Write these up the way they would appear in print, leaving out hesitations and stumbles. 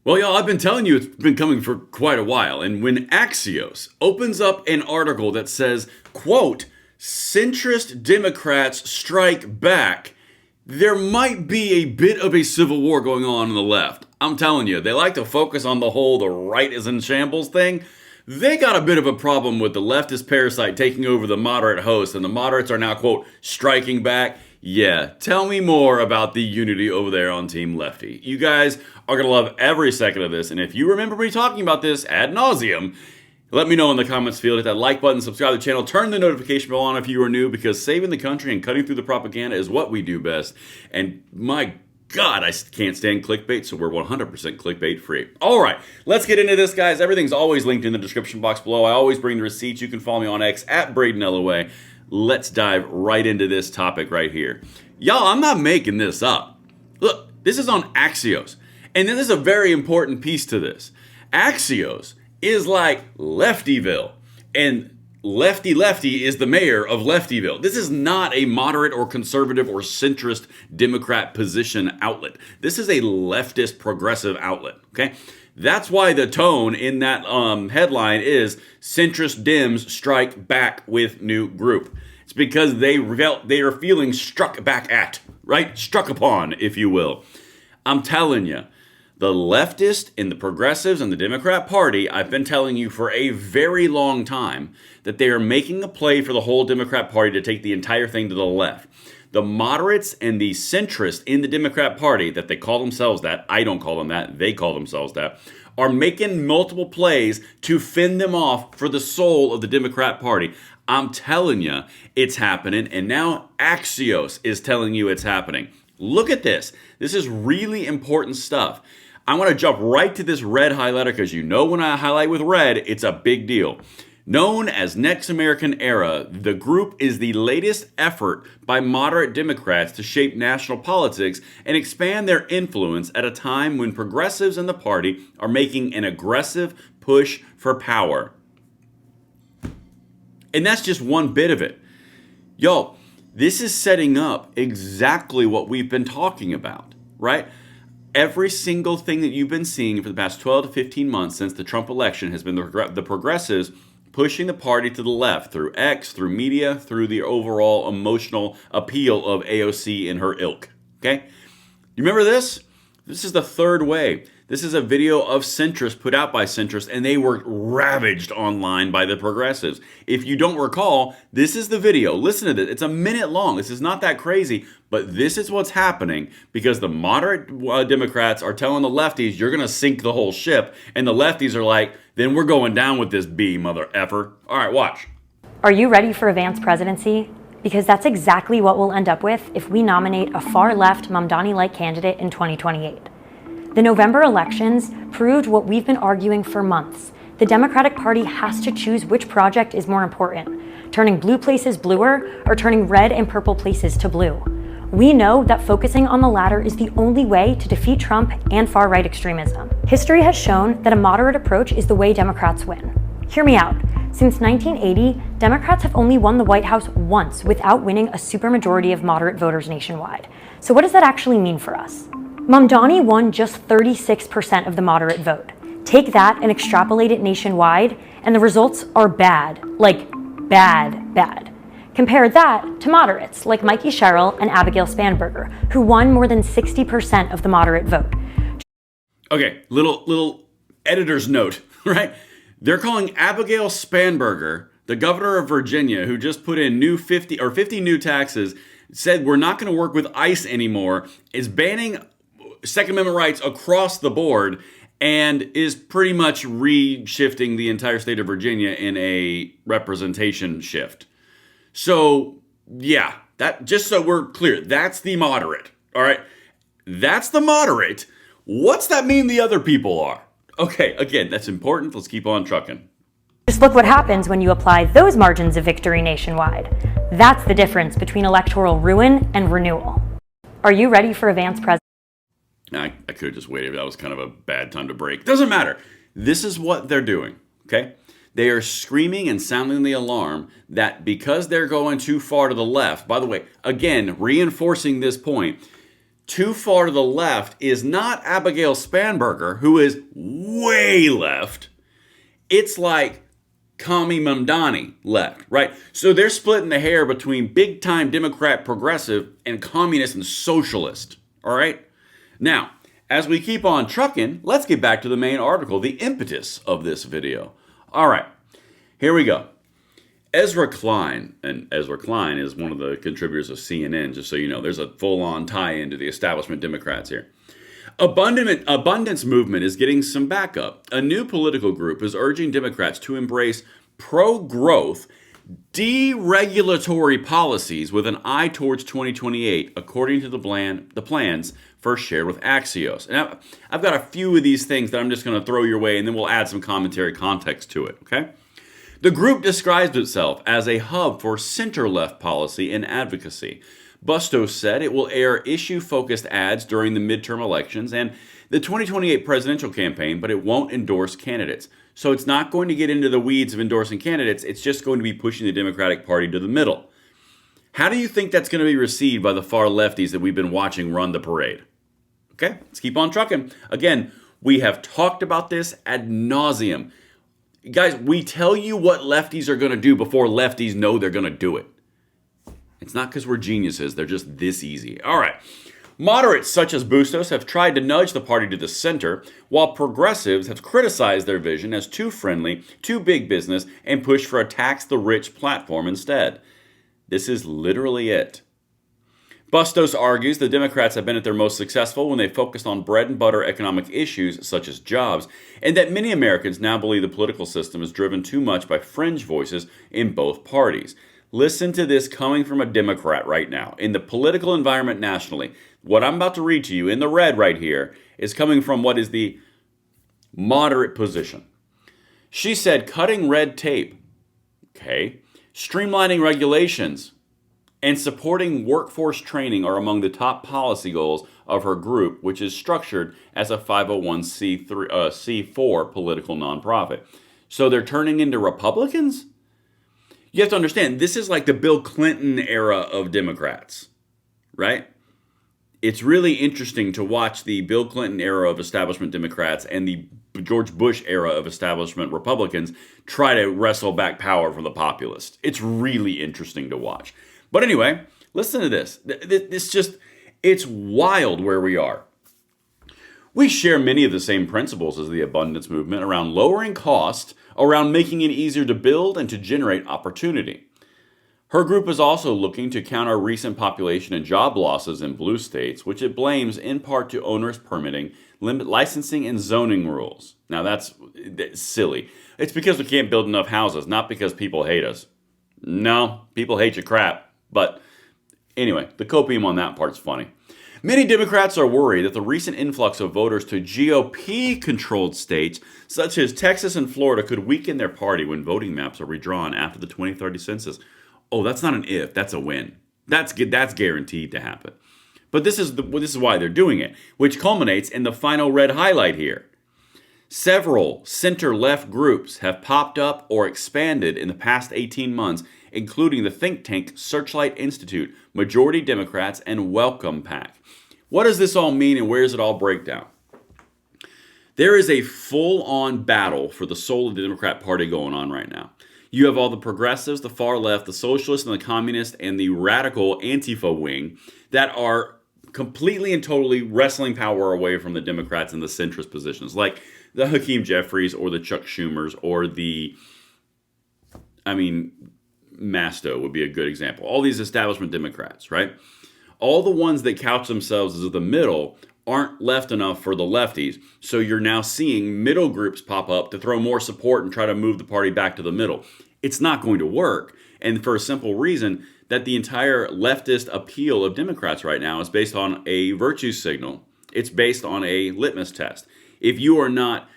Well, y'all, I've been telling you it's been coming for quite a while. And when Axios opens up an article that says, quote, centrist Democrats strike back, there might be a bit of a civil war going on the left. I'm telling you, they like to focus on the whole the right is in shambles thing. They got a bit of a problem with the leftist parasite taking over the moderate host, and the moderates are now, quote, striking back. Yeah, tell me more about the unity over there on Team Lefty. You guys are going to love every second of this, and if you remember me talking about this ad nauseum, let me know in the comments field. Hit that like button, subscribe to the channel, turn the notification bell on if you are new, because saving the country and cutting through the propaganda is what we do best. And my God, I can't stand clickbait, so we're 100% clickbait free. All right, let's get into this, guys. Everything's always linked in the description box below. I always bring the receipts. You can follow me on X at Braden LOA. Let's dive right into this topic right here. Y'all, I'm not making this up. Look, this is on Axios. And this is a very important piece to this. Axios is like Leftyville. And Lefty is the mayor of Leftyville. This is not a moderate or conservative or centrist Democrat position outlet. This is a leftist progressive outlet, okay? That's why the tone in that headline is centrist Dems strike back with new group. It's because they are feeling struck back at, right? Struck upon, if you will. I'm telling you, the leftist and the progressives and the Democrat Party, I've been telling you for a very long time that they are making a play for the whole Democrat Party to take the entire thing to the left. The moderates and the centrists in the Democrat Party, that they call themselves that, I don't call them that, they call themselves that, are making multiple plays to fend them off for the soul of the Democrat Party. I'm telling you, it's happening, and now Axios is telling you it's happening. Look at this. This is really important stuff. I want to jump right to this red highlighter because you know when I highlight with red, it's a big deal. Known as Next American Era, the group is the latest effort by moderate Democrats to shape national politics and expand their influence at a time when progressives in the party are making an aggressive push for power. And that's just one bit of it. Yo, this is setting up exactly what we've been talking about, right? Every single thing that you've been seeing for the past 12 to 15 months since the Trump election has been the progressives pushing the party to the left through X, through media, through the overall emotional appeal of AOC and her ilk, okay? You remember this? This is the third way. This is a video of centrists put out by centrists, and they were ravaged online by the progressives. If you don't recall, this is the video. Listen to this. It's a minute long. This is not that crazy, but this is what's happening because the moderate Democrats are telling the lefties, you're going to sink the whole ship, and the lefties are like, then we're going down with this B, mother effer. All right, watch. Are you ready for a Vance presidency? Because that's exactly what we'll end up with if we nominate a far-left Mamdani-like candidate in 2028. The November elections proved what we've been arguing for months. The Democratic Party has to choose which project is more important, turning blue places bluer or turning red and purple places to blue. We know that focusing on the latter is the only way to defeat Trump and far-right extremism. History has shown that a moderate approach is the way Democrats win. Hear me out. Since 1980, Democrats have only won the White House once without winning a supermajority of moderate voters nationwide. So what does that actually mean for us? Mamdani won just 36% of the moderate vote. Take that and extrapolate it nationwide, and the results are bad. Like, bad. Compare that to moderates like Mikey Sherrill and Abigail Spanberger, who won more than 60% of the moderate vote. Okay, little editor's note, right? They're calling Abigail Spanberger, the governor of Virginia, who just put in 50 new taxes, said we're not going to work with ICE anymore, is banning Second Amendment rights across the board, and is pretty much re-shifting the entire state of Virginia in a representation shift. So, yeah, that just so we're clear, that's the moderate, all right? That's the moderate. What's that mean the other people are? Okay, again, that's important. Let's keep on trucking. Just look what happens when you apply those margins of victory nationwide. That's the difference between electoral ruin and renewal. Are you ready for a Vance president? I could have just waited. That was kind of a bad time to break. Doesn't matter. This is what they're doing, okay? They are screaming and sounding the alarm that because they're going too far to the left, by the way, again, reinforcing this point, Too far to the left is not Abigail Spanberger, who is way left. It's like Kami Mamdani left, right? So they're splitting the hair between big-time Democrat progressive and communist and socialist, all right? Now, as we keep on trucking, let's get back to the main article, the impetus of this video. All right, here we go. Ezra Klein, and Ezra Klein is one of the contributors of CNN, just so you know, there's a full-on tie-in to the establishment Democrats here. Abundance movement is getting some backup. A new political group is urging Democrats to embrace pro-growth, deregulatory policies with an eye towards 2028, according to the plans first shared with Axios. And I've got a few of these things that I'm just going to throw your way, and then we'll add some commentary context to it, okay? The group describes itself as a hub for center-left policy and advocacy. Bustos said it will air issue-focused ads during the midterm elections and the 2028 presidential campaign, but it won't endorse candidates. So it's not going to get into the weeds of endorsing candidates. It's just going to be pushing the Democratic Party to the middle. How do you think that's going to be received by the far lefties that we've been watching run the parade? Okay, let's keep on trucking. Again, we have talked about this ad nauseum. Guys, we tell you what lefties are going to do before lefties know they're going to do it. It's not because we're geniuses. They're just this easy. All right. Moderates such as Bustos have tried to nudge the party to the center, while progressives have criticized their vision as too friendly, too big business, and pushed for a tax-the-rich platform instead. This is literally it. Bustos argues the Democrats have been at their most successful when they focused on bread-and-butter economic issues such as jobs, and that many Americans now believe the political system is driven too much by fringe voices in both parties. Listen to this coming from a Democrat right now. In the political environment nationally, what I'm about to read to you in the red right here is coming from what is the moderate position. She said cutting red tape, okay, streamlining regulations, and supporting workforce training are among the top policy goals of her group, which is structured as a 501c4 political nonprofit. So they're turning into Republicans? You have to understand, this is like the Bill Clinton era of Democrats, right? It's really interesting to watch the Bill Clinton era of establishment Democrats and the George Bush era of establishment Republicans try to wrestle back power from the populists. It's really interesting to watch. But anyway, listen to this. It's wild where we are. We share many of the same principles as the abundance movement around lowering cost, around making it easier to build and to generate opportunity. Her group is also looking to counter recent population and job losses in blue states, which it blames in part to onerous permitting, licensing, and zoning rules. Now that's silly. It's because we can't build enough houses, not because people hate us. No, people hate your crap. But anyway, the copium on that part's funny. Many Democrats are worried that the recent influx of voters to GOP-controlled states, such as Texas and Florida, could weaken their party when voting maps are redrawn after the 2030 census. Oh, that's not an if, that's a when. That's guaranteed to happen. But this is why they're doing it, which culminates in the final red highlight here. Several center-left groups have popped up or expanded in the past 18 months, including the think tank Searchlight Institute, Majority Democrats, and Welcome PAC. What does this all mean and where does it all break down? There is a full-on battle for the soul of the Democrat Party going on right now. You have all the progressives, the far left, the socialists, and the communists, and the radical Antifa wing that are completely and totally wrestling power away from the Democrats in the centrist positions, like the Hakeem Jeffries or the Chuck Schumers or Masto would be a good example. All these establishment Democrats, right? All the ones that couch themselves as the middle aren't left enough for the lefties. So you're now seeing middle groups pop up to throw more support and try to move the party back to the middle. It's not going to work. And for a simple reason that the entire leftist appeal of Democrats right now is based on a virtue signal. It's based on a litmus test. If you are not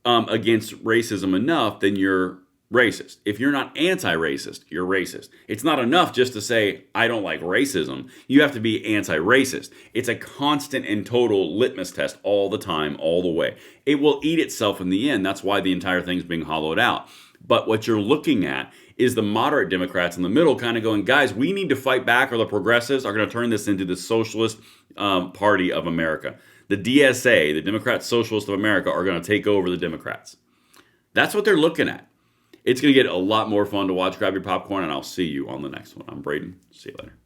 against racism enough, then you're racist. If you're not anti-racist, you're racist. It's not enough just to say, I don't like racism. You have to be anti-racist. It's a constant and total litmus test all the time, all the way. It will eat itself in the end. That's why the entire thing's being hollowed out. But what you're looking at is the moderate Democrats in the middle kind of going, guys, we need to fight back, or the progressives are going to turn this into the Socialist Party of America. The DSA, the Democrat Socialist of America, are going to take over the Democrats. That's what they're looking at. It's going to get a lot more fun to watch. Grab your popcorn, and I'll see you on the next one. I'm Braden. See you later.